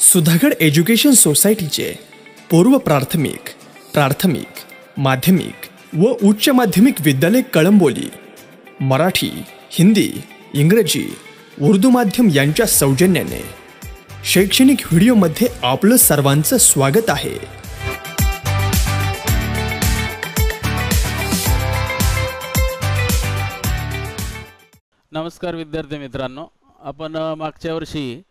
Sudhagad education सोसायटीचे पूर्व प्राथमिक, प्राथमिक, माध्यमिक व उच्च माध्यमिक विद्यालय कळंबोली मराठी, हिंदी, इंग्रजी, उर्दू माध्यम यांच्या सौजन्याने शैक्षणिक व्हिडिओमध्ये आपलं सर्वांचं स्वागत आहे। नमस्कार विद्यार्थी मित्रांनो, आपण मागच्या वर्षी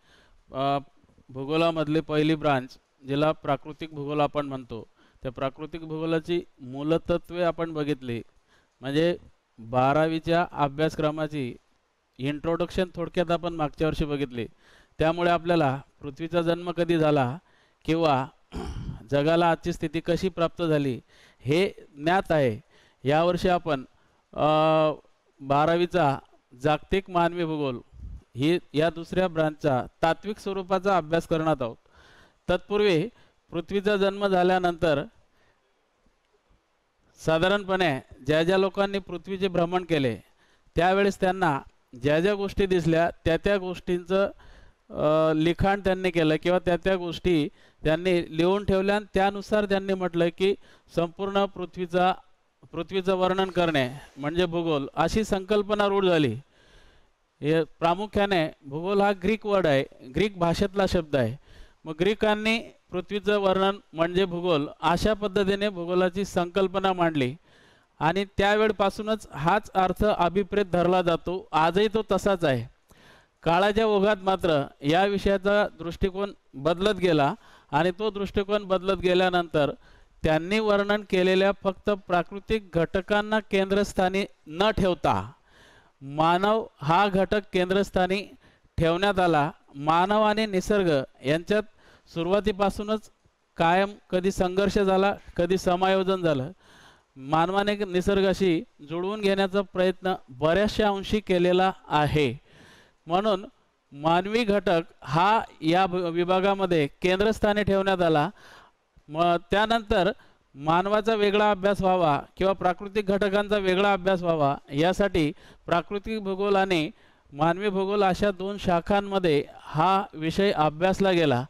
भूगोलामधली पहिली ब्रांच जिला प्राकृतिक भूगोल आपण म्हणतो त्या प्राकृतिक भूगोलाची मूलतत्वे आपण बघितली। म्हणजे 12वीच्या अभ्यासक्रमाची इंट्रोडक्शन थोडक्यात आपण मागच्या वर्षी बघितली। त्यामुळे आपल्याला पृथ्वीचा जन्म कधी झाला किंवा जगाला आजची स्थिती कशी प्राप्त झाली हे ज्ञात आहे। यावर्षी आपण 12वीचा जागतिक मानवी भूगोल ही या दुसऱ्या ब्रांचचा तात्विक स्वरूपाचा अभ्यास करणार आहोत। तत्पूर्वी पृथ्वीचा जन्म झाल्यानंतर साधारणपणे ज्या ज्या लोकांनी पृथ्वीचे भ्रमण केले त्यावेळेस त्यांना ज्या ज्या गोष्टी दिसल्या त्या गोष्टींचं लिखाण त्यांनी केलं किंवा त्या गोष्टी त्यांनी लिहून ठेवल्या आणि त्यानुसार त्यांनी म्हटलं की संपूर्ण पृथ्वीचं वर्णन करणे म्हणजे भूगोल अशी संकल्पना रूढ झाली। हे प्रामुख्याने भूगोल हा ग्रीक वर्ड आहे, ग्रीक भाषेतला शब्द आहे। मग ग्रीकांनी पृथ्वीचं वर्णन म्हणजे भूगोल अशा पद्धतीने भूगोलाची संकल्पना मांडली आणि त्यावेळपासूनच हाच अर्थ अभिप्रेत धरला जातो। आजही तो तसाच आहे। काळाच्या ओघात मात्र या विषयाचा दृष्टिकोन बदलत गेला आणि तो दृष्टिकोन बदलत गेल्यानंतर त्यांनी वर्णन केलेल्या फक्त प्राकृतिक घटकांना केंद्रस्थानी न ठेवता मानव हा घटक केंद्रस्थानी ठेवण्यात आला। मानव आणि निसर्ग यांच्यात सुरुवातीपासूनच कायम कधी संघर्ष झाला, कधी समायोजन झालं। मानवाने निसर्गाशी जुळवून घेण्याचा प्रयत्न बऱ्याचशा अंशी केलेला आहे। म्हणून मानवी घटक हा या विभागामध्ये केंद्रस्थानी ठेवण्यात आला। मग त्यानंतर मानवाचा वेगळा अभ्यास व्हावा किंवा प्राकृतिक घटकांचा वेगळा अभ्यास व्हावा यासाठी प्राकृतिक भूगोल आणि मानवी भूगोल अशा दोन शाखांमध्ये हा विषय अभ्यासला गेला।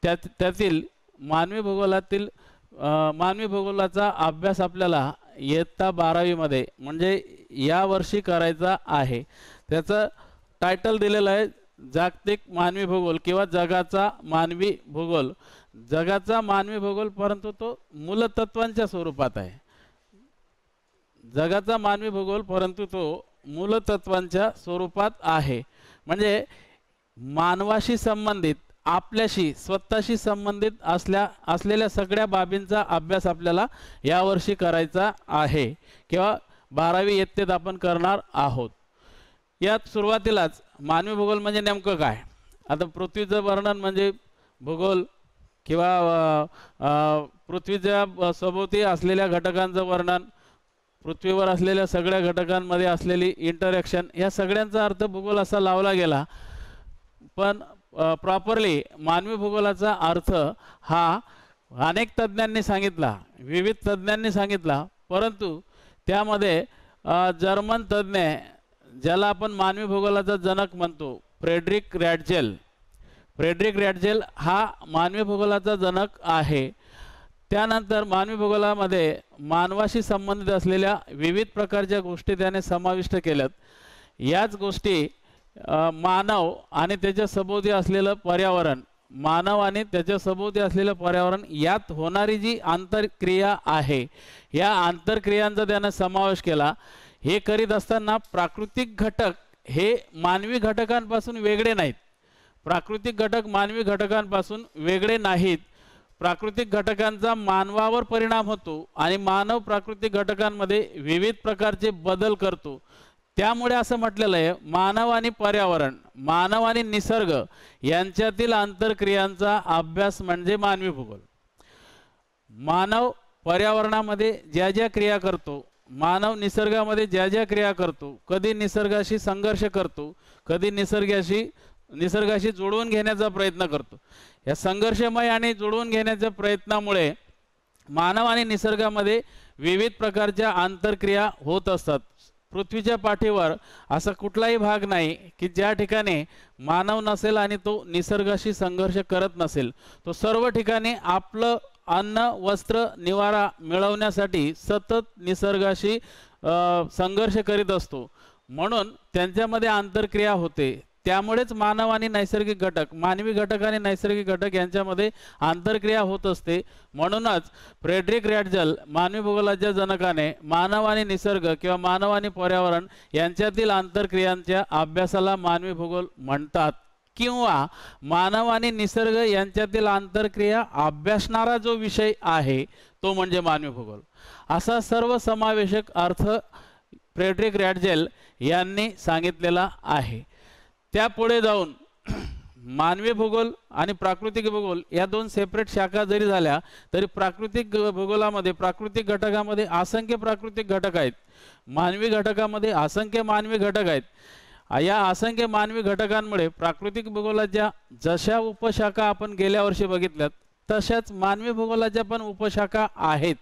त्यातील मानवी भूगोलाचा अभ्यास आपल्याला इयत्ता 12वीमध्ये म्हणजे या वर्षी करायचा आहे। त्याचं टायटल दिलेलं आहे जागतिक मानवी भूगोल किंवा जगाचा मानवी भूगोल। जगाचा मानवी भूगोल परंतु तो मूलतत्वांच्या स्वरूपात आहे। जगाचा मानवी भूगोल परंतु तो मूलतत्वांच्या स्वरूपात आहे। म्हणजे मानवाशी संबंधित आपल्याशी स्वतःशी संबंधित असलेल्या सगळ्या बाबींचा अभ्यास आपल्याला यावर्षी करायचा आहे किंवा 12वी इयत्तेत आपण करणार आहोत। यात सुरुवातीलाच मानवी भूगोल म्हणजे नेमकं काय? आता पृथ्वीचं वर्णन म्हणजे भूगोल किंवा पृथ्वीच्या सभोवती असलेल्या घटकांचं वर्णन, पृथ्वीवर असलेल्या सगळ्या घटकांमध्ये असलेली इंटरॅक्शन या सगळ्यांचा अर्थ भूगोल असा लावला गेला। पण प्रॉपरली मानवी भूगोलाचा अर्थ हा अनेक तज्ञांनी सांगितला, विविध तज्ञांनी सांगितला। परंतु त्यामध्ये जर्मन तज्ञ ज्याला आपण मानवी भूगोलाचा जनक म्हणतो फ्रेडरिक रॅटझेल हा मानवी भूगोलाचा जनक आहे। त्यानंतर मानवी भूगोलामध्ये मानवाशी संबंधित असलेल्या विविध प्रकारच्या गोष्टी त्याने समाविष्ट केल्यात। याच गोष्टी मानव आणि त्याच्या सभोवती असलेलं पर्यावरण यात होणारी जी आंतरक्रिया आहे या आंतरक्रियांचा त्याने समावेश केला। हे करीत असताना प्राकृतिक घटक हे मानवी घटकांपासून वेगळे नाहीत। प्राकृतिक घटक मानवी घटकांपासून वेगळे नाहीत। प्राकृतिक घटकांचा मानवावर परिणाम होतो आणि मानव प्राकृतिक घटकांमध्ये विविध प्रकारचे बदल करतो। त्यामुळे असं म्हटलेलं आहे मानव आणि पर्यावरण, मानव आणि निसर्ग यांच्यातील आंतरक्रियांचा अभ्यास म्हणजे मानवी भूगोल। मानव पर्यावरणामध्ये ज्या ज्या क्रिया करतो, मानव निसर्गामध्ये ज्या ज्या क्रिया करतो, कधी निसर्गाशी संघर्ष करतो, कधी निसर्गाशी जुळवून घेण्याचा प्रयत्न करतो। या संघर्षमय आणि जुळवून घेण्याच्या प्रयत्नामुळे मानव आणि निसर्गामध्ये विविध प्रकारच्या आंतरक्रिया होत असतात। पृथ्वीच्या पाठीवर असा कुठलाही भाग नाही की ज्या ठिकाणी मानव नसेल आणि तो निसर्गाशी संघर्ष करत नसेल। तो सर्व ठिकाणी आपलं अन्न वस्त्र निवारा मिळवण्यासाठी सतत निसर्गाशी संघर्ष करीत असतो, म्हणून त्यांच्यामध्ये आंतरक्रिया होते। त्यामुळेच मानव आणि नैसर्गिक घटक, मानवी घटक आणि नैसर्गिक घटक यांच्यामध्ये आंतरक्रिया होत असते। म्हणूनच फ्रेडरिक रॅटझल मानवी भूगोलाच्या जनकाने मानव आणि निसर्ग किंवा मानव आणि पर्यावरण यांच्यातील आंतरक्रियांच्या अभ्यासाला मानवी भूगोल म्हणतात, किंवा मानव आणि निसर्ग यांच्यातील आंतरक्रिया अभ्यासणारा जो विषय आहे तो म्हणजे मानवी भूगोल, असा सर्वसमावेशक अर्थ फ्रेडरिक रॅटझेल यांनी सांगितलेला आहे। त्यापुढे जाऊन मानवी भूगोल आणि प्राकृतिक भूगोल या दोन सेपरेट शाखा जरी झाल्या तरी प्राकृतिक भूगोलामध्ये प्राकृतिक घटकामध्ये असंख्य प्राकृतिक घटक आहेत, मानवी घटकामध्ये असंख्य मानवी घटक आहेत। या असंख्य मानवी घटकांमुळे प्राकृतिक भूगोलाच्या जशा उपशाखा आपण गेल्या वर्षी बघितल्यात तशाच मानवी भूगोलाच्या पण उपशाखा आहेत।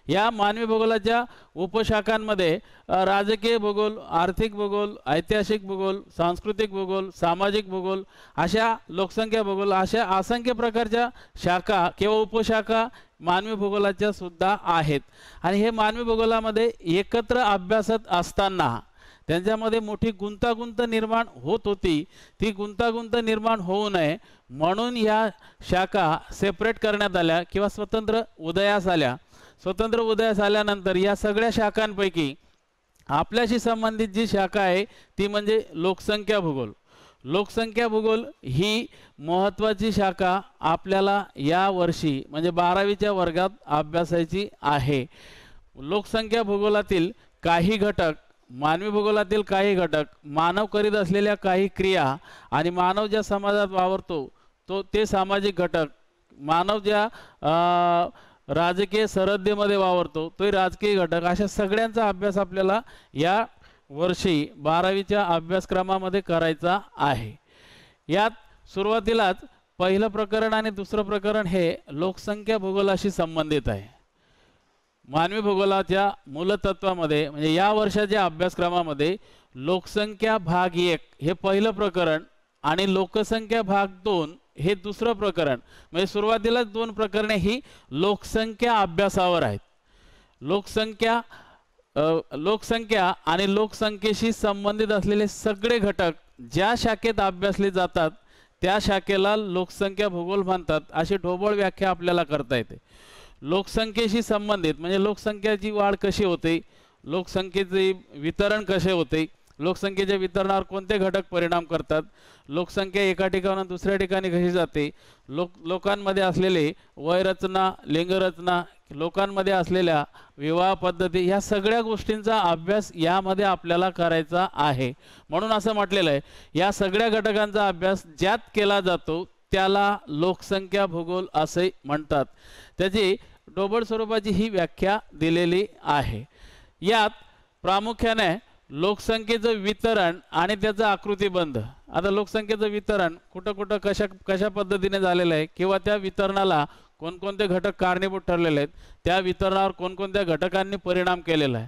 या मानवी भूगोलाच्या उपशाखांमध्ये राजकीय भूगोल, आर्थिक भूगोल, ऐतिहासिक भूगोल, सांस्कृतिक भूगोल, सामाजिक भूगोल, अशा लोकसंख्या भूगोल, अशा असंख्य प्रकारच्या शाखा किंवा उपशाखा मानवी भूगोलाच्या सुद्धा आहेत। आणि हे मानवी भूगोलामध्ये एकत्र अभ्यासत असताना त्यांच्यामध्ये मोठी गुंतागुंत निर्माण होत होती। ती गुंतागुंत निर्माण होऊ नये म्हणून या शाखा सेपरेट करण्यात आल्या किंवा स्वतंत्र उदयास आल्या। स्वतंत्र उदयास आल्यानंतर या सगळ्या शाखांपैकी आपल्याशी संबंधित जी शाखा आहे ती म्हणजे लोकसंख्या भूगोल। लोकसंख्या भूगोल ही महत्त्वाची शाखा आपल्याला या वर्षी म्हणजे 12वीच्या वर्गात अभ्यासायची आहे। लोकसंख्या भूगोलातील काही घटक, मानवी भूगोलातील काही घटक, मानव करीत असलेल्या काही क्रिया आणि मानव ज्या समाजात वावरतो ते सामाजिक घटक, मानव ज्या राजकीय सरहद्दीमध्ये वावरतो तो राजकीय घटक, अशा सगळ्यांचा अभ्यास आपल्याला या वर्षी 12वीच्या अभ्यासक्रमामध्ये करायचा आहे। यात सुरुवातीलाच पहिलं प्रकरण आणि दुसरं प्रकरण हे लोकसंख्या भूगोलाशी संबंधित आहे। मानवी भूगोलाच्या मूलतत्वामध्ये म्हणजे या वर्षाच्या अभ्यासक्रमामध्ये लोकसंख्या भाग 1 हे पहिलं प्रकरण आणि लोकसंख्या भाग 2 हे दुसरं प्रकरण, म्हणजे सुरुवातीला 2 प्रकरणे ही लोकसंख्या अभ्यासावर आहेत। लोकसंख्या आणि लोकसंख्येशी संबंधित असलेले सगळे घटक ज्या शाखेत अभ्यासले जातात त्या शाखेला लोकसंख्या भूगोल म्हणतात, अशी ढोबळ व्याख्या आपल्याला करता येते। लोकसंख्येशी संबंधित म्हणजे लोकसंख्येची वाढ कशी होते, लोकसंख्येचे वितरण कसे होते, लोकसंख्येच्या वितरणावर कोणते घटक परिणाम करतात, लोकसंख्या एका ठिकाणाहून दुसऱ्या ठिकाणी कशी जाते, लोकांमध्ये असलेले वयरचना, लिंगरचना, लोकांमध्ये असलेल्या विवाह पद्धती, या सगळ्या गोष्टींचा अभ्यास यामध्ये आपल्याला करायचा आहे। म्हणून असं म्हटलेलं आहे या सगळ्या घटकांचा अभ्यास ज्यात केला जातो त्याला लोकसंख्या भूगोल असे म्हणतात। त्याची ढोबळ स्वरूपाची ही व्याख्या दिलेली आहे। यात प्रामुख्याने लोकसंख्येचं वितरण आणि त्याचा आकृतिबंध, आता लोकसंख्येचं वितरण कुठं कुठं कशा पद्धतीने झालेलं आहे किंवा त्या वितरणाला कोणकोणते घटक कारणीभूत ठरलेले आहेत, त्या वितरणावर कोणकोणत्या घटकांनी परिणाम केलेला आहे,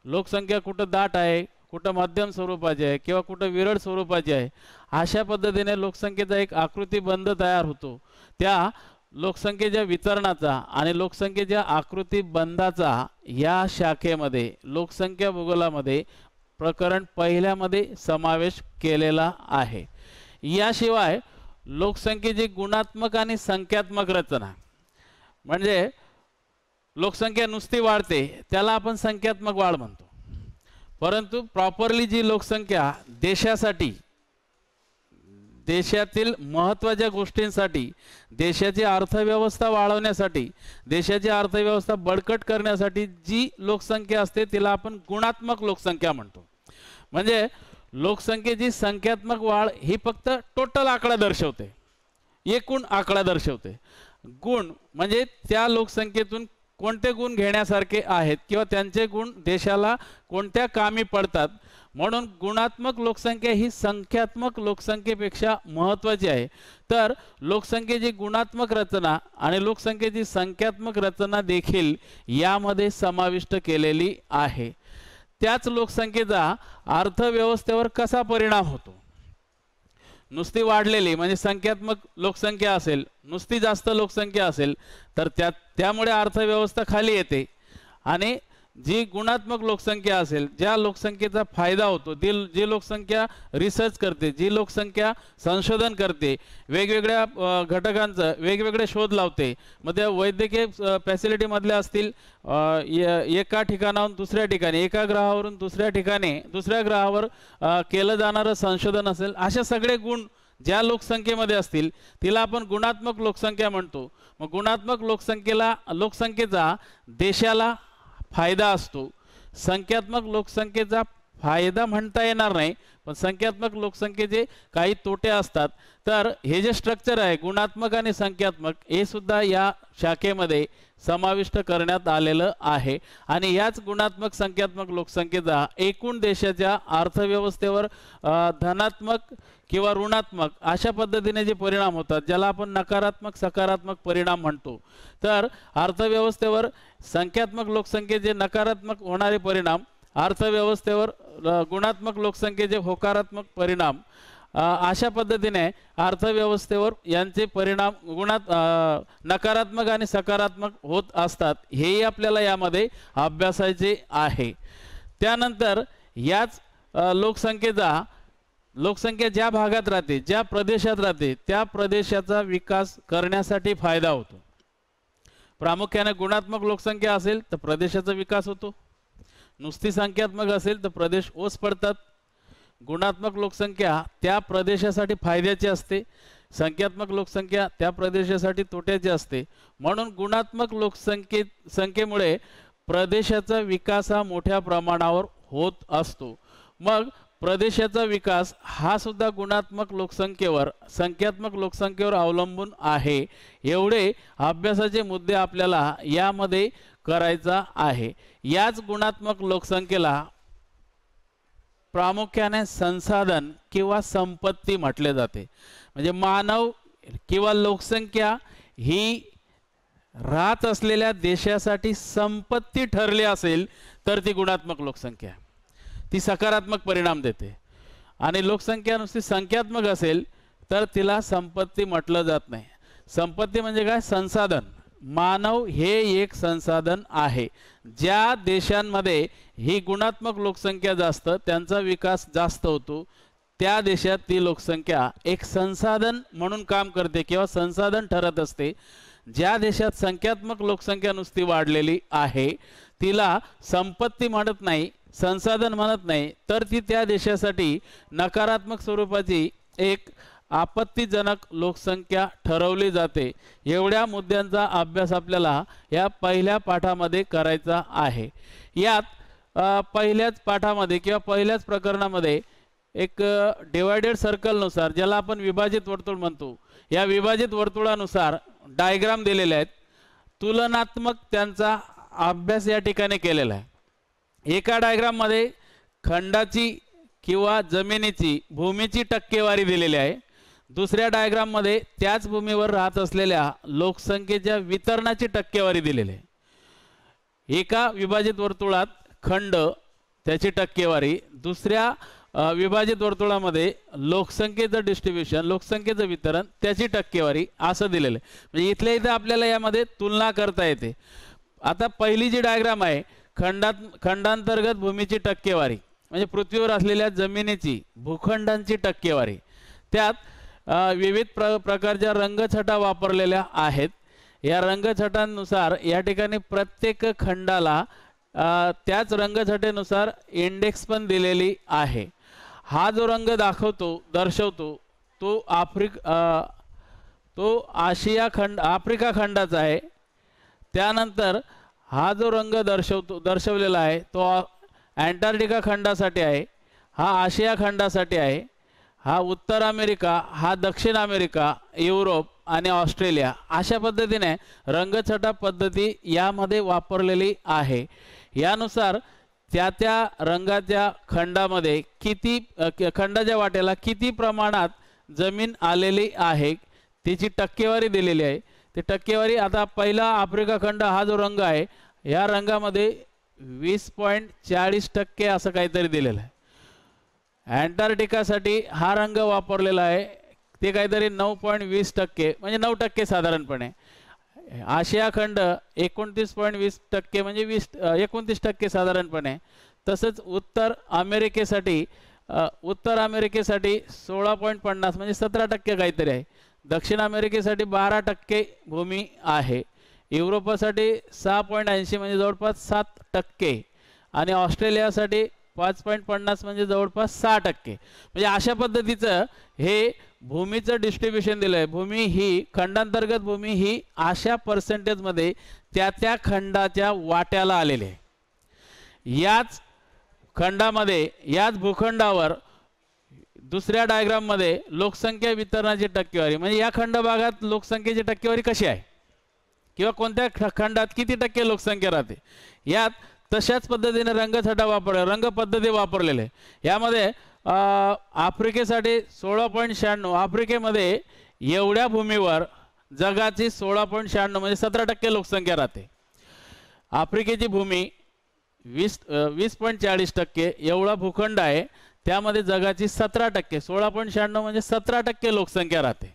लोकसंख्या कुठं दाट आहे, कुठं मध्यम स्वरूपाची आहे किंवा कुठं विरळ स्वरूपाची आहे, अशा पद्धतीने लोकसंख्येचा एक आकृतिबंध तयार होतो। त्या लोकसंख्येच्या वितरणाचा आणि लोकसंख्येच्या आकृतिबंधाचा या शाखेमध्ये लोकसंख्या भूगोलामध्ये प्रकरण पहिल्यामध्ये समावेश केलेला आहे। याशिवाय लोकसंख्येची गुणात्मक आणि संख्यात्मक रचना, म्हणजे लोकसंख्या नुसती वाढते त्याला आपण संख्यात्मक वाढ म्हणतो, परंतु प्रॉपरली जी लोकसंख्या देशासाठी, देशातील महत्त्वाच्या गोष्टींसाठी, देशाची अर्थव्यवस्था वाढवण्यासाठी, देशाची अर्थव्यवस्था बळकट करण्यासाठी जी लोकसंख्या असते तिला आपण गुणात्मक लोकसंख्या म्हणतो। म्हणजे लोकसंख्येची संख्यात्मक वाढ ही फक्त टोटल आकडा दर्शवते, एकूण आकडा दर्शवते। गुण म्हणजे त्या लोकसंख्येतून कोणते गुण घेण्यासारखे आहेत किंवा त्यांचे गुण देशाला कोणत्या कामी पडतात, म्हणून गुणात्मक लोकसंख्या ही संख्यात्मक लोकसंख्येपेक्षा महत्त्वाची आहे। तर लोकसंख्येची गुणात्मक रचना आणि लोकसंख्येची संख्यात्मक रचना देखील यामध्ये समाविष्ट केलेली आहे। त्याच लोकसंख्येचा अर्थव्यवस्थेवर कसा परिणाम होतो। नुसती वाढलेली म्हणजे संख्यात्मक लोकसंख्या असेल, नुसती जास्त लोकसंख्या असेल तर त्यामुळे अर्थव्यवस्था खाली येते, आणि जी गुणात्मक लोकसंख्या असेल, ज्या लोकसंख्येचा फायदा होतो, जी लोकसंख्या रिसर्च करते, जी लोकसंख्या संशोधन करते, वेगवेगळ्या घटकांचं वेगवेगळे शोध लावते, मग त्या वैद्यकीय फॅसिलिटीमधल्या असतील, एका ठिकाणाहून दुसऱ्या ठिकाणी, एका ग्रहावरून दुसऱ्या ठिकाणी दुसऱ्या ग्रहावर केलं जाणारं संशोधन असेल, अशा सगळे गुण ज्या लोकसंख्येमध्ये असतील तिला आपण गुणात्मक लोकसंख्या म्हणतो। मग गुणात्मक लोकसंख्येचा देशाला फायदा असतो। संख्यात्मक लोकसंख्येचा फायदा म्हणता येणार नाही, पण संख्यात्मक लोकसंख्येचे काही तोटे असतात। तर हे जे स्ट्रक्चर आहे गुणात्मक आणि संख्यात्मक, हे सुद्धा या शाखेमध्ये समाविष्ट करण्यात आलेलं आहे, आणि याच गुणात्मक संख्यात्मक लोकसंख्येचा एकूण देशाच्या अर्थव्यवस्थेवर धनात्मक किंवा ऋणात्मक अशा पद्धतीने जे परिणाम होतात, ज्याला आपण नकारात्मक सकारात्मक परिणाम म्हणतो, तर अर्थव्यवस्थेवर संख्यात्मक लोकसंख्येचे नकारात्मक होणारे परिणाम, अर्थव्यवस्थेवर गुणात्मक लोकसंख्येचे होकारात्मक परिणाम, अशा पद्धतीने अर्थव्यवस्थेवर यांचे परिणाम नकारात्मक आणि सकारात्मक होत असतात। हेही आपल्याला यामध्ये अभ्यासायचे आहे। त्यानंतर याच लोकसंख्या ज्या भागात राहते, ज्या प्रदेशात राहते, त्या प्रदेशाचा विकास करण्यासाठी फायदा होतो। प्रामुख्याने गुणात्मक लोकसंख्या असेल तर प्रदेशाचा विकास होतो, नुसती संख्यात्मक असेल तर प्रदेश ओस पडतात। गुणात्मक लोकसंख्या त्या प्रदेशासाठी फायद्याची असते, संख्यात्मक लोकसंख्या त्या प्रदेशासाठी तोट्याची असते। म्हणून गुणात्मक संख्येमुळे प्रदेशाचा विकास हा मोठ्या प्रमाणावर होत असतो। मग प्रदेशाचा विकास हा सुद्धा गुणात्मक लोकसंख्येवर संख्यात्मक लोकसंख्येवर अवलंबून आहे। एवढे अभ्यासाचे मुद्दे आपल्याला यामध्ये करायचा आहे। याच गुणात्मक लोकसंख्येला प्रामुख्याने संसाधन किंवा संपत्ती म्हटले जाते। म्हणजे मानव किंवा लोकसंख्या ही राहत असलेल्या देशासाठी संपत्ती ठरली असेल तर ती गुणात्मक लोकसंख्या, ती सकारात्मक परिणाम देते। आणि लोकसंख्या नुसती संख्यात्मक असेल तर तिला संपत्ती म्हटलं जात नाही। संपत्ती म्हणजे काय? संसाधन। मानव हे एक संसाधन आहे। ज्या देशांमध्ये ही गुणात्मक लोकसंख्या जास्त, त्यांचा विकास जास्त होतो, त्या देशात ती लोकसंख्या एक संसाधन म्हणून काम करते किंवा संसाधन ठरत असते। ज्या देशात संख्यात्मक लोकसंख्या नुसती वाढलेली आहे तिला संपत्ती म्हणत नाही, संसाधन म्हणत नाही, तर ती त्या देशासाठी नकारात्मक स्वरूपाची एक आपत्तीजनक लोकसंख्या ठरवली जाते। एवढ्या मुद्द्यांचा अभ्यास आपल्याला या पहिल्या पाठामध्ये करायचा आहे। यात पहिल्याच पाठामध्ये किंवा पहिल्याच प्रकरणामध्ये एक डिवायडेड सर्कलनुसार, ज्याला आपण विभाजित वर्तुळ म्हणतो, या विभाजित वर्तुळानुसार डायग्राम दिलेले आहेत। तुलनात्मक त्यांचा अभ्यास या ठिकाणी केलेला आहे। एका डायग्राम मध्ये खंडाची किंवा जमिनीची भूमीची टक्केवारी दिलेली आहे, दुसऱ्या डायग्राम मध्ये त्याच भूमीवर राहत असलेल्या लोकसंख्येच्या वितरणाची टक्केवारी दिलेली आहे। एका विभाजित वर्तुळात खंड त्याची टक्केवारी, दुसऱ्या विभाजित वर्तुळामध्ये लोकसंख्येचं डिस्ट्रीब्युशन, लोकसंख्येचं वितरण, त्याची टक्केवारी असं दिलेलं आहे। म्हणजे इथल्या इथं आपल्याला यामध्ये तुलना करता येते। आता पहिली जी डायग्राम आहे, खंडांतर्गत भूमीची टक्केवारी म्हणजे पृथ्वीवर असलेल्या जमिनीची, भूखंडांची टक्केवारी, त्यात विविध प्रकारच्या रंगछटा वापरलेल्या आहेत। या रंगछटांनुसार या ठिकाणी प्रत्येक खंडाला त्याच रंगछटेनुसार इंडेक्स पण दिलेली आहे। हा जो रंग दर्शवतो तो आफ्रिका खंडाचा आहे। त्यानंतर हा जो रंग दर्शवलेला आहे तो अँटार्क्टिका खंडासाठी आहे, हा आशिया खंडासाठी आहे, हा उत्तर अमेरिका, हा दक्षिण अमेरिका, युरोप आणि ऑस्ट्रेलिया, अशा पद्धतीने रंगछटा पद्धती यामध्ये वापरलेली आहे। यानुसार त्या रंगाच्या खंडामध्ये खंडाच्या वाट्याला किती प्रमाणात जमीन आलेली आहे त्याची टक्केवारी दिलेली आहे। ती टक्केवारी आता पहिला आफ्रिका खंड हा जो रंग आहे, या रंगामध्ये 20.40% असं काहीतरी दिलेलं आहे. अँटार्क्टिकासाठी हा रंग वापरलेला आहे ते काहीतरी 9.20% म्हणजे 9% साधारणपणे. आशिया खंड 29.20% म्हणजे 29% साधारणपणे. तसंच उत्तर अमेरिकेसाठी 16.50 म्हणजे 17% काहीतरी आहे. दक्षिण अमेरिकेसाठी 12% भूमी आहे. युरोपासाठी 6.80 म्हणजे जवळपास 7% आणि ऑस्ट्रेलियासाठी 5.50 म्हणजे जवळपास 6%. म्हणजे अशा पद्धतीचं हे भूमीचं डिस्ट्रीब्युशन दिलं आहे. भूमी ही खंडांतर्गत भूमी ही अशा पर्सेंटेजमध्ये त्या खंडाच्या वाट्याला आलेली आहे. याच खंडामध्ये याच भूखंडावर दुसऱ्या डायग्राममध्ये लोकसंख्या वितरणाची टक्केवारी म्हणजे या खंड भागात लोकसंख्येची टक्केवारी कशी आहे किंवा कोणत्या खंडात किती टक्के लोकसंख्या राहते यात तशाच पद्धतीने रंगछटा रंग पद्धती वापरलेले. यामध्ये आफ्रिकेसाठी 16.96 आफ्रिकेमध्ये एवढ्या भूमीवर जगाची 16.96 म्हणजे 17% लोकसंख्या राहते. आफ्रिकेची भूमी 20.40% एवढा भूखंड आहे. त्यामध्ये जगाची 17% 16.96 म्हणजे 17% लोकसंख्या राहते.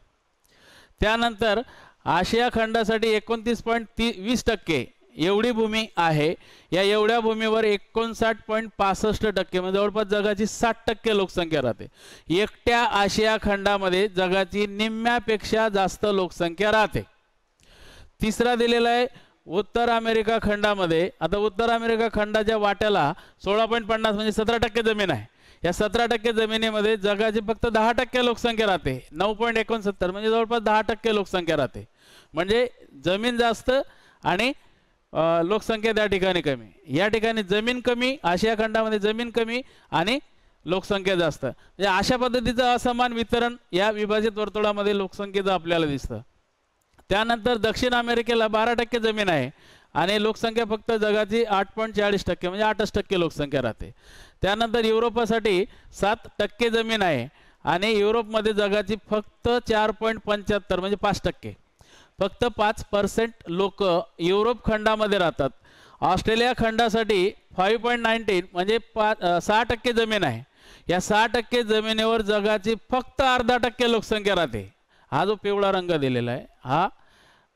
त्यानंतर आशिया खंडासाठी 29.20% एवढी भूमी आहे. या एवढ्या भूमीवर 59.65% म्हणजे जवळपास जगाची 60% लोकसंख्या राहते. एकट्या आशिया खंडामध्ये जगाची निम्म्यापेक्षा जास्त लोकसंख्या राहते. तिसरा दिलेला आहे उत्तर अमेरिका खंडामध्ये. आता उत्तर अमेरिका खंडाच्या वाट्याला 16.50 म्हणजे 17% जमीन आहे. या 17% जमिनीमध्ये जगाची फक्त 10% लोकसंख्या राहते. 9.69 म्हणजे जवळपास 10% लोकसंख्या राहते. म्हणजे जमीन जास्त आणि लोकसंख्या त्या ठिकाणी कमी. या ठिकाणी जमीन कमी, आशिया खंडामध्ये जमीन कमी आणि लोकसंख्या जास्त. म्हणजे अशा पद्धतीचं असमान वितरण या विभाजित वर्तुळामध्ये लोकसंख्येचं आपल्याला दिसतं. त्यानंतर दक्षिण अमेरिकेला 12% जमीन आहे आणि लोकसंख्या फक्त जगाची 8.40% म्हणजे 8% लोकसंख्या राहते. त्यानंतर युरोपासाठी 7% जमीन आहे आणि युरोपमध्ये जगाची फक्त 4.75 म्हणजे 5%. फक्त 5% लोक युरोप खंडामध्ये राहतात. ऑस्ट्रेलिया खंडासाठी 5.19 म्हणजे 6% जमीन आहे. या 6% जमिनीवर जगाची फक्त 0.5% लोकसंख्या राहते. हा जो पिवळा रंग दिलेला आहे हा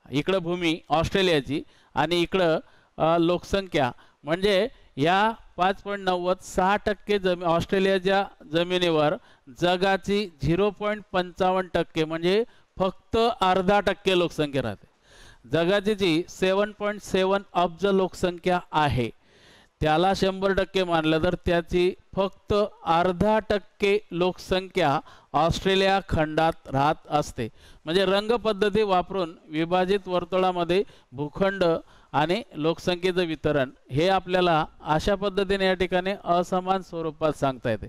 इकडं भूमी ऑस्ट्रेलियाची आणि इकडं लोकसंख्या म्हणजे या 5.90 6% ऑस्ट्रेलियाच्या जमिनीवर जगाची 0.55% म्हणजे फक्त 0.5% लोकसंख्या राहते. जगाची जी 7.7 अब्ज लोकसंख्या आहे त्याला 100% मानलं तर त्याची फक्त 0.5% लोकसंख्या ऑस्ट्रेलिया खंडात राहत असते. म्हणजे रंग पद्धती वापरून विभाजित वर्तुळामध्ये भूखंड आणि लोकसंख्येचं वितरण हे आपल्याला अशा पद्धतीने या ठिकाणी असमान स्वरूपात सांगता येते.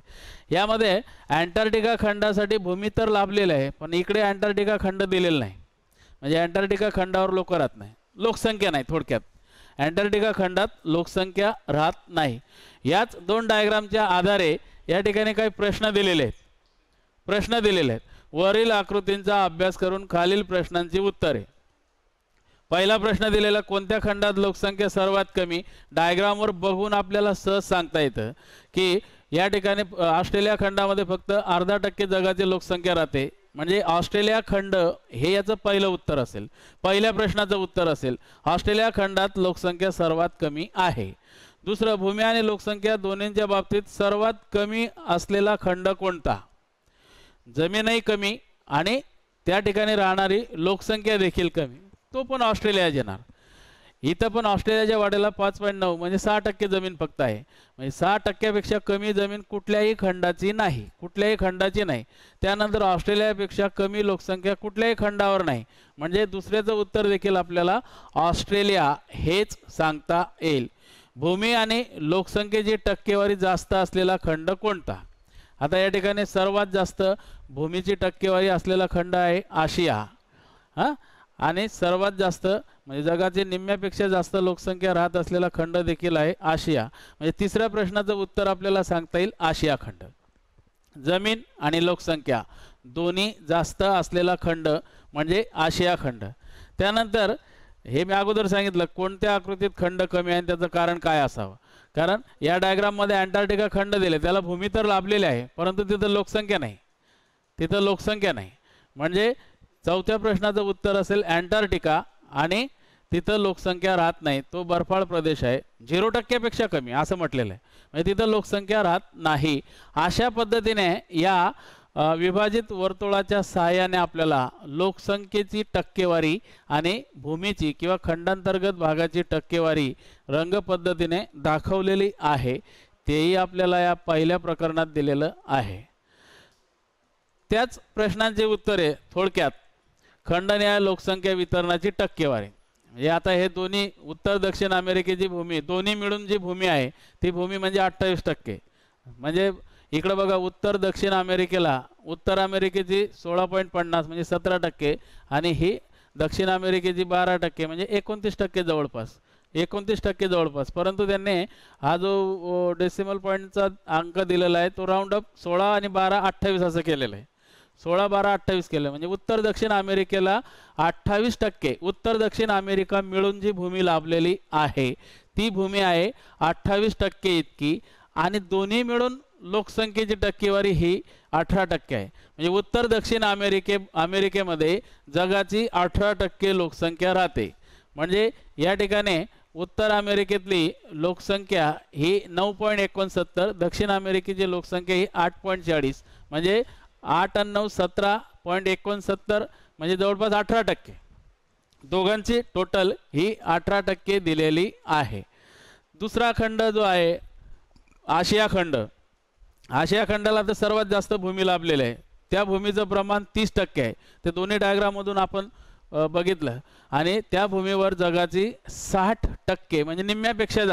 यामध्ये अँटार्क्टिका खंडासाठी भूमी तर लाभलेलं आहे पण इकडे अँटार्क्टिका खंड दिलेला नाही. म्हणजे अँटार्क्टिका खंडावर लोक राहत नाही, लोकसंख्या नाही. थोडक्यात अँटार्क्टिका खंडात लोकसंख्या राहत नाही. याच दोन डायग्रामच्या आधारे या ठिकाणी काही प्रश्न दिलेले आहेत. वरील आकृतींचा अभ्यास करून खालील प्रश्नांची उत्तरे. पहिला प्रश्न दिलेला कोणत्या खंडात लोकसंख्या सर्वात कमी. डायग्रामवर बघून आपल्याला सहज सांगता येतं की या ठिकाणी ऑस्ट्रेलिया खंडामध्ये फक्त 0.5% जगाची लोकसंख्या राहते. म्हणजे ऑस्ट्रेलिया खंड हे याचं पहिलं उत्तर असेल. पहिल्या प्रश्नाचं उत्तर असेल ऑस्ट्रेलिया खंडात लोकसंख्या सर्वात कमी आहे. दुसरं भूमी आणि लोकसंख्या दोन्हींच्या बाबतीत सर्वात कमी असलेला खंड कोणता. जमीनही कमी आणि त्या ठिकाणी राहणारी लोकसंख्या देखील कमी, तो पण ऑस्ट्रेलिया येणार. इथं पण ऑस्ट्रेलियाच्या वाट्याला 5.9 म्हणजे 6% जमीन फक्त आहे. म्हणजे 6%पेक्षा कमी जमीन कुठल्याही खंडाची नाही. त्यानंतर ऑस्ट्रेलियापेक्षा कमी लोकसंख्या कुठल्याही खंडावर नाही. म्हणजे दुसऱ्याचं उत्तर देखील आपल्याला ऑस्ट्रेलिया हेच सांगता येईल. भूमी आणि लोकसंख्येची टक्केवारी जास्त असलेला खंड कोणता. आता या ठिकाणी सर्वात जास्त भूमीची टक्केवारी असलेला खंड आहे आशिया. आणि सर्वात जास्त म्हणजे जगाची निम्म्यापेक्षा जास्त लोकसंख्या राहत असलेला खंड देखील आहे आशिया. म्हणजे तिसऱ्या प्रश्नाचं उत्तर आपल्याला सांगता येईल आशिया खंड. जमीन आणि लोकसंख्या दोन्ही जास्त असलेला खंड म्हणजे आशिया खंड. त्यानंतर हे मी अगोदर सांगितलं कोणत्या आकृतीत खंड कमी आहे त्याचं कारण काय असावं. कारण या डायग्राममध्ये अंटार्क्टिका खंड दिले, त्याला भूमी तर लाभलेली आहे परंतु तिथं लोकसंख्या नाही, तिथं लोकसंख्या नाही. म्हणजे चौथ्या प्रश्नाचं उत्तर असेल अंटार्क्टिका आणि तिथं लोकसंख्या राहत नाही, तो बर्फाळ प्रदेश आहे, 0% कमी असं म्हटलेलं आहे. म्हणजे तिथं लोकसंख्या राहत नाही. अशा पद्धतीने या विभाजित वर्तुळाच्या सहाय्याने आपल्याला लोकसंख्येची टक्केवारी आणि भूमीची किंवा खंडांतर्गत भागाची टक्केवारी रंग पद्धतीने दाखवलेली आहे. तेही आपल्याला या पहिल्या प्रकरणात दिलेलं आहे. त्याच प्रश्नांची उत्तरे थोडक्यात. खंडनिहाय लोकसंख्या वितरणाची टक्केवारी. म्हणजे आता हे दोन्ही उत्तर दक्षिण अमेरिकेची भूमी दोन्ही मिळून जी भूमी आहे ती भूमी म्हणजे 28%. म्हणजे इकडे बघा, उत्तर दक्षिण अमेरिकेला उत्तर अमेरिकेची 16.50 म्हणजे 17% आणि ही दक्षिण अमेरिकेची 12% म्हणजे 29% जवळपास, 29% जवळपास. परंतु त्यांनी हा जो डेसिमल पॉईंटचा अंक दिलेला आहे तो राऊंड अप 16 आणि 12 28 असं केलेलं आहे. 16, 12, 28 केलं म्हणजे उत्तर दक्षिण अमेरिकेला 28%. उत्तर दक्षिण अमेरिका मिळून जी भूमी लाभलेली आहे ती भूमी आहे 28% इतकी आणि दोन्ही मिळून लोकसंख्येची टक्केवारी ही 18% आहे. म्हणजे उत्तर दक्षिण अमेरिकेमध्ये जगाची 18% लोकसंख्या राहते. म्हणजे या ठिकाणी उत्तर अमेरिकेतली लोकसंख्या ही 9.69, दक्षिण अमेरिकेची लोकसंख्या ही 8.40 म्हणजे 8 आणि 9 17.69 म्हणजे जवळपास 18%. दोघांची टोटल ही 18% दिलेली आहे. दुसरा खंड जो आहे आशिया खंड. आशिया खंडाला तर सर्वात जास्त भूमी लाभलेली आहे, त्या भूमीचं प्रमाण 30% आहे. ते दोन्ही डायग्राममधून आपण बघितलं आणि त्या भूमीवर जगाची 60% म्हणजे निम्म्यापेक्षा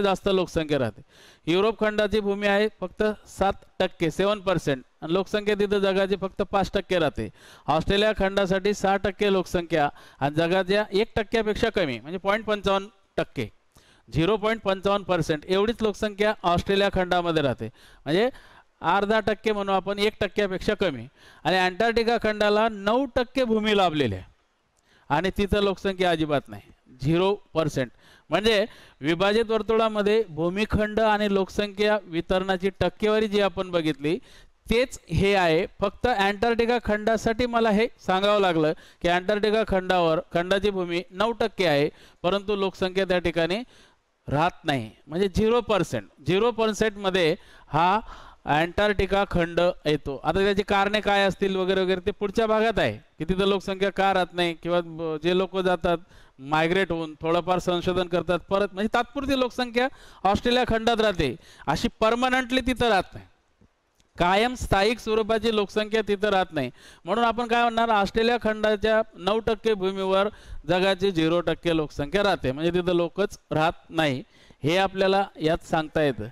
जास्त लोकसंख्या राहते. युरोप खंडाची भूमी आहे फक्त 7%, 7% आणि लोकसंख्या तिथं जगाची फक्त 5% राहते. ऑस्ट्रेलिया खंडासाठी 6% लोकसंख्या आणि जगाच्या 1%पेक्षा कमी म्हणजे 0.55%, 0.55% एवढीच लोकसंख्या ऑस्ट्रेलिया खंडामध्ये राहते. म्हणजे 0.5% म्हणून आपण 1%पेक्षा कमी. आणि अंटार्क्टिका खंडाला 9% भूमी लाभलेली आहे आणि तिथं लोकसंख्या अजिबात नाही, 0%. म्हणजे विभाजित वर्तुळामध्ये भूमिखंड आणि लोकसंख्या वितरणाची टक्केवारी जी आपण बघितली तेच हे आहे. फक्त अंटार्क्टिका खंडासाठी मला हे सांगावं लागलं की अंटार्क्टिका खंडाची भूमी 9% आहे परंतु लोकसंख्या त्या ठिकाणी राहत नाही. म्हणजे 0% मध्ये हा अंटार्क्टिका खंड येतो. आता त्याची कारणे काय असतील वगैरे वगैरे ते पुढच्या भागात आहे की तिथं लोकसंख्या का राहत नाही किंवा जे लोक जातात मायग्रेट होऊन थोडंफार संशोधन करतात परत, म्हणजे तात्पुरती लोकसंख्या ऑस्ट्रेलिया खंडात राहते, अशी परमनंटली तिथं राहत नाही. कायम स्थायिक स्वरूपाची लोकसंख्या तिथं राहत नाही. म्हणून आपण काय म्हणणार, ऑस्ट्रेलिया खंडाच्या 9% भूमीवर जगाची 0% लोकसंख्या राहते म्हणजे तिथं लोकच राहत नाही. हे आपल्याला यात सांगता येतं.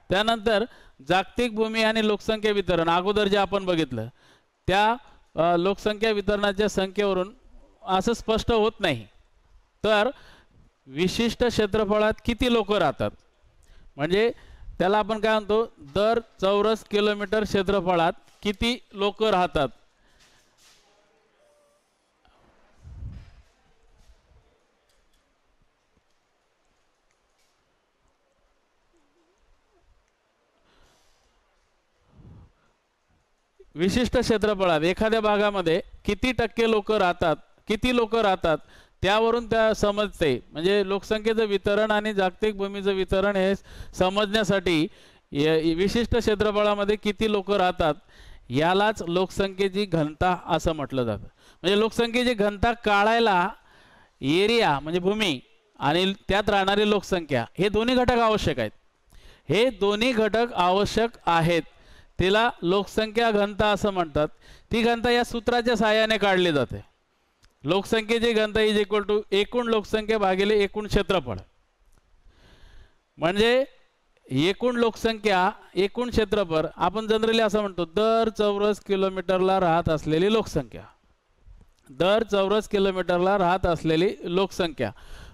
त्यानंतर जागतिक भूमी आणि लोकसंख्या वितरण अगोदर जे आपण बघितलं त्या लोकसंख्या वितरणाच्या संख्येवरून असं स्पष्ट होत नाही. तर विशिष्ट क्षेत्रफळात किती लोक राहतात म्हणजे त्याला आपण काय म्हणतो, दर चौरस किलोमीटर क्षेत्रफळात किती लोक राहतात. विशिष्ट क्षेत्रफळात एखाद्या भागामध्ये किती टक्के लोक राहतात त्यावरून त्या समजते. म्हणजे लोकसंख्येचं वितरण आणि जागतिक भूमीचं वितरण हे समजण्यासाठी विशिष्ट क्षेत्रफळामध्ये किती लोक राहतात यालाच लोकसंख्येची घनता असं म्हटलं जातं. म्हणजे लोकसंख्येची घनता काढायला एरिया म्हणजे भूमी आणि त्यात राहणारी लोकसंख्या हे दोन्ही घटक आवश्यक आहेत. हे दोन्ही घटक आवश्यक आहेत, तिला लोकसंख्या घनता असं म्हणतात. ती घनता या सूत्राच्या सहाय्याने काढली जाते. लोकसंख्येची घनता इज इक्वल टू एकूण लोकसंख्या भागिले एकूण क्षेत्रफळ. म्हणजे एकूण लोकसंख्या एकूण क्षेत्रफळ आपण जनरली असं म्हणतो दर चौरस किलोमीटरला राहत असलेली लोकसंख्या, दर चौरस किलोमीटरला राहत असलेली लोकसंख्या.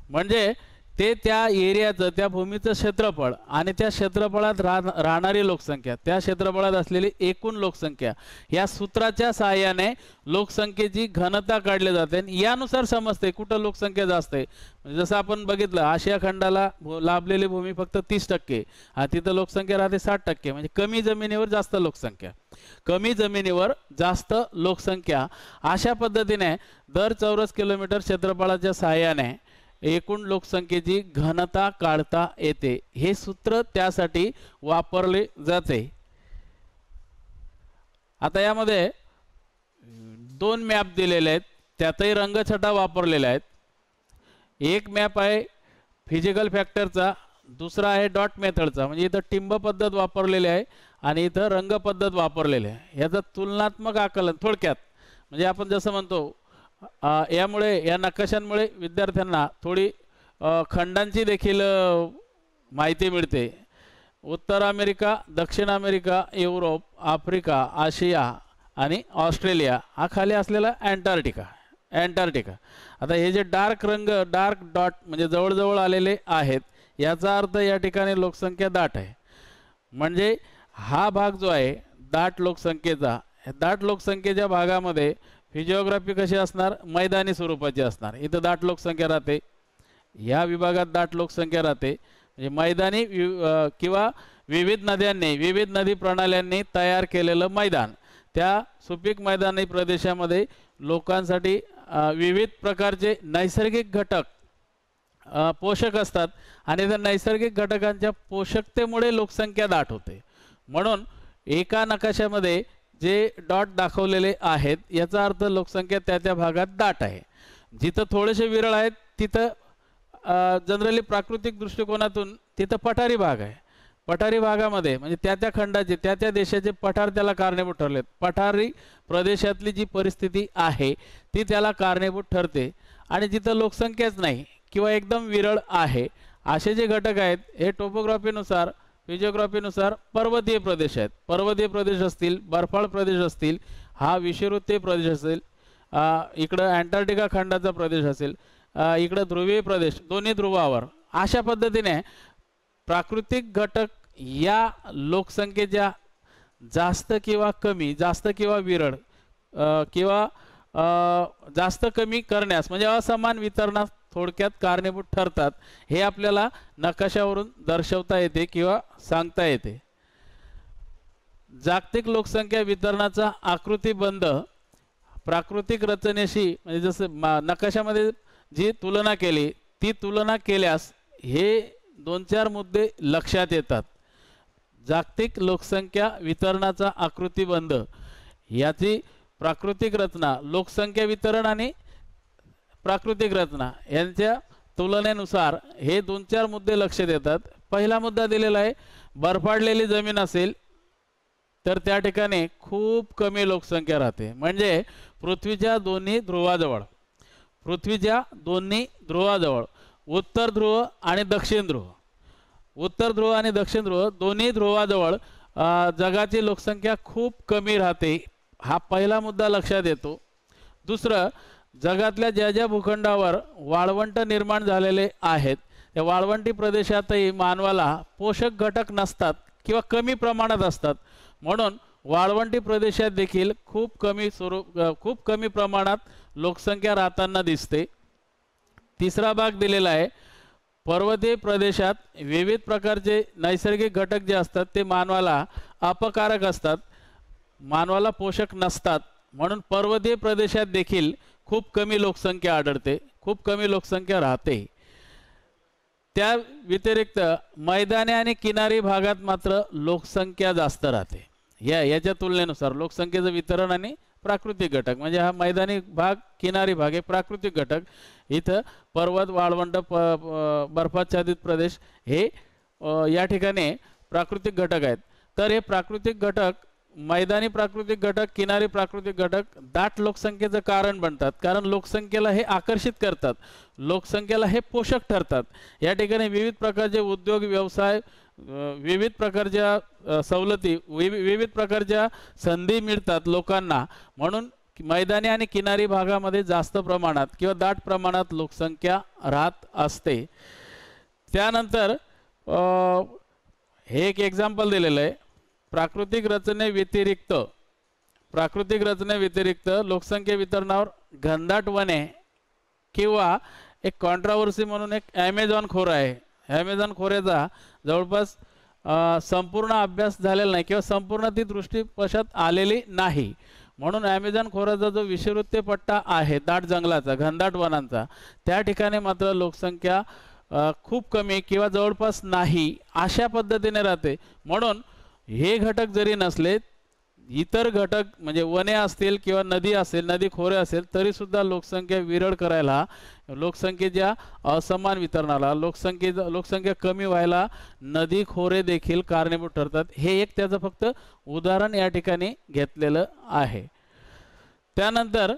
म्हणजे ते त्या एरियाचं, त्या भूमीचं क्षेत्रफळ आणि त्या क्षेत्रफळात राहणारी लोकसंख्या, त्या क्षेत्रफळात असलेली एकूण लोकसंख्या, या सूत्राच्या सहाय्याने लोकसंख्येची घनता काढली जाते आणि यानुसार समजते कुठं लोकसंख्या जास्त आहे. जसं आपण बघितलं, आशिया खंडाला लाभलेली भूमी फक्त 30%, तिथं लोकसंख्या राहते 60%. म्हणजे कमी जमिनीवर जास्त लोकसंख्या, कमी जमिनीवर जास्त लोकसंख्या. अशा पद्धतीने दर चौरस किलोमीटर क्षेत्रफळाच्या सहाय्याने एकूण लोकसंख्येची घनता काढता येते. हे सूत्र त्यासाठी वापरले जाते. आता यामध्ये 2 मॅप दिलेले आहेत, त्यातही रंगछटा वापरलेल्या आहेत. एक मॅप आहे फिजिकल फॅक्टरचा, दुसरा आहे डॉट मेथडचा. म्हणजे इथं टिंब पद्धत वापरलेली आहे आणि इथं रंग पद्धत वापरलेली आहे. याचं तुलनात्मक आकलन थोडक्यात, म्हणजे आपण जसं म्हणतो, यामुळे, या नकाशांमुळे विद्यार्थ्यांना थोडी खंडांची देखील माहिती मिळते. उत्तर अमेरिका, दक्षिण अमेरिका, युरोप, आफ्रिका, आशिया आणि ऑस्ट्रेलिया, हा खाली असलेला अँटार्क्टिका. आता हे जे डार्क रंग, डार्क डॉट म्हणजे जवळजवळ आलेले आहेत, याचा अर्थ या ठिकाणी लोकसंख्या दाट आहे. म्हणजे हा भाग जो आहे दाट लोकसंख्येचा, दाट लोकसंख्येच्या भागामध्ये फिजिओग्राफी कशी असणार, मैदानी स्वरूपाची असणार. इथं दाट लोकसंख्या राहते, या विभागात दाट लोकसंख्या राहते. म्हणजे मैदानी किंवा विविध नद्यांनी, विविध नदी प्रणाल्यांनी तयार केलेलं मैदान, त्या सुपीक मैदानी प्रदेशामध्ये लोकांसाठी विविध प्रकारचे नैसर्गिक घटक पोषक असतात आणि त्या नैसर्गिक घटकांच्या पोषकतेमुळे लोकसंख्या दाट होते. म्हणून एका नकाशामध्ये जे डॉट दाखवलेले आहेत, याचा अर्थ लोकसंख्या त्या त्या भागात दाट आहे. जिथं थोडेसे विरळ आहेत तिथं जनरली प्राकृतिक दृष्टिकोनातून तिथं पठारी भाग आहे. पठारी भागामध्ये म्हणजे त्या त्या खंडाचे, त्या त्या देशाचे पठार त्याला कारणीभूत ठरलेत. पठारी प्रदेशातली जी परिस्थिती आहे ती त्याला कारणीभूत ठरते. आणि जिथं लोकसंख्याच नाही किंवा एकदम विरळ आहे, असे जे घटक आहेत हे टोपोग्राफीनुसार, फिजिओग्राफीनुसार पर्वतीय प्रदेश आहेत. पर्वतीय प्रदेश असतील, बर्फाळ प्रदेश असतील, हा विषुववृत्तीय प्रदेश असेल, इकडं अँटार्क्टिका खंडाचा प्रदेश असेल, इकडं ध्रुवीय प्रदेश, दोन्ही ध्रुवावर. अशा पद्धतीने प्राकृतिक घटक या लोकसंख्येच्या जास्त किंवा कमी, जास्त किंवा विरळ किंवा जास्त कमी करण्यास, म्हणजे असमान वितरणास थोडक्यात कारणीभूत ठरतात. हे आपल्याला नकाशावरून दर्शवता येते किंवा सांगता येते. जागतिक लोकसंख्या वितरणाचा आकृतीबंध प्राकृतिक रचनेशी, म्हणजे जसं नकाशामध्ये जी तुलना केली, ती तुलना केल्यास हे 2-4 मुद्दे लक्षात येतात. जागतिक लोकसंख्या वितरणाचा आकृतीबंध, याची प्राकृतिक रचना, लोकसंख्या वितरण आणि प्राकृतिक रचना यांच्या तुलनेनुसार हे 2-4 मुद्दे लक्षात येतात. पहिला मुद्दा दिलेला आहे, बर्फाळलेली जमीन असेल तर त्या ठिकाणी खूप कमी लोकसंख्या राहते. म्हणजे पृथ्वीच्या दोन्ही ध्रुवाजवळ, पृथ्वीच्या दोन्ही ध्रुवाजवळ, उत्तर ध्रुव आणि दक्षिण ध्रुव, उत्तर ध्रुव आणि दक्षिण ध्रुव दोन्ही ध्रुवाजवळ जगाची लोकसंख्या खूप कमी राहते. हा पहिला मुद्दा लक्षात येतो. दुसरं, जगातल्या ज्या ज्या भूखंडावर वाळवंट निर्माण झालेले आहेत, त्या वाळवंटी प्रदेशातही मानवाला पोषक घटक नसतात किंवा कमी प्रमाणात असतात. म्हणून वाळवंटी प्रदेशात देखील खूप कमी प्रमाणात लोकसंख्या राहताना दिसते. तिसरा भाग दिलेला आहे, पर्वतीय प्रदेशात विविध प्रकारचे नैसर्गिक घटक जे असतात ते मानवाला अपकारक असतात, मानवाला पोषक नसतात. म्हणून पर्वतीय प्रदेशात देखील खूप कमी लोकसंख्या आढळते, खूप कमी लोकसंख्या राहते. त्या व्यतिरिक्त मैदानी आणि किनारी भागात मात्र लोकसंख्या जास्त राहते. याच्या तुलनेनुसार लोकसंख्येचं वितरण आणि प्राकृतिक घटक, म्हणजे हा मैदानी भाग, किनारी भाग हे प्राकृतिक घटक. इथं पर्वत, वाळवंट, बर्फाच्छादित प्रदेश हे या ठिकाणी प्राकृतिक घटक आहेत. तर हे प्राकृतिक घटक, मैदानी प्राकृतिक घटक, किनारी प्राकृतिक घटक दाट लोकसंख्येचं कारण बनतात. कारण लोकसंख्येला हे आकर्षित करतात, लोकसंख्येला हे पोषक ठरतात. या ठिकाणी विविध प्रकारचे उद्योग, व्यवसाय, विविध प्रकारच्या सवलती, विविध प्रकारच्या संधी मिळतात लोकांना. म्हणून मैदानी आणि किनारी भागामध्ये जास्त प्रमाणात किंवा दाट प्रमाणात लोकसंख्या राहत असते. त्यानंतर हे एक एक्झाम्पल दिलेलं आहे. प्राकृतिक रचनेव्यतिरिक्त लोकसंख्या वितरणावर घनदाट वने किंवा एक कॉन्ट्रावर्सी म्हणून एक ॲमेझॉन खोरा आहे. ॲमेझॉन खोऱ्याचा जवळपास संपूर्ण अभ्यास झालेला नाही किंवा संपूर्ण ती दृष्टीपशात आलेली नाही. म्हणून ॲमेझॉन खोऱ्याचा जो विषुववृत्तीय पट्टा आहे दाट जंगलाचा, घनदाट वनांचा, त्या ठिकाणी मात्र लोकसंख्या खूप कमी किंवा जवळपास नाही अशा पद्धतीने राहते. म्हणून हे घटक जरी नसले, इतर घटक म्हणजे वने असतील किंवा नदी असेल, नदी खोरे असेल, तरीसुद्धा लोकसंख्या विरळ करायला, लोकसंख्येच्या असमान वितरणाला, लोकसंख्या कमी व्हायला नदी खोरे देखील कारणीभूत ठरतात. हे एक त्याचं फक्त उदाहरण या ठिकाणी घेतलेलं आहे. त्यानंतर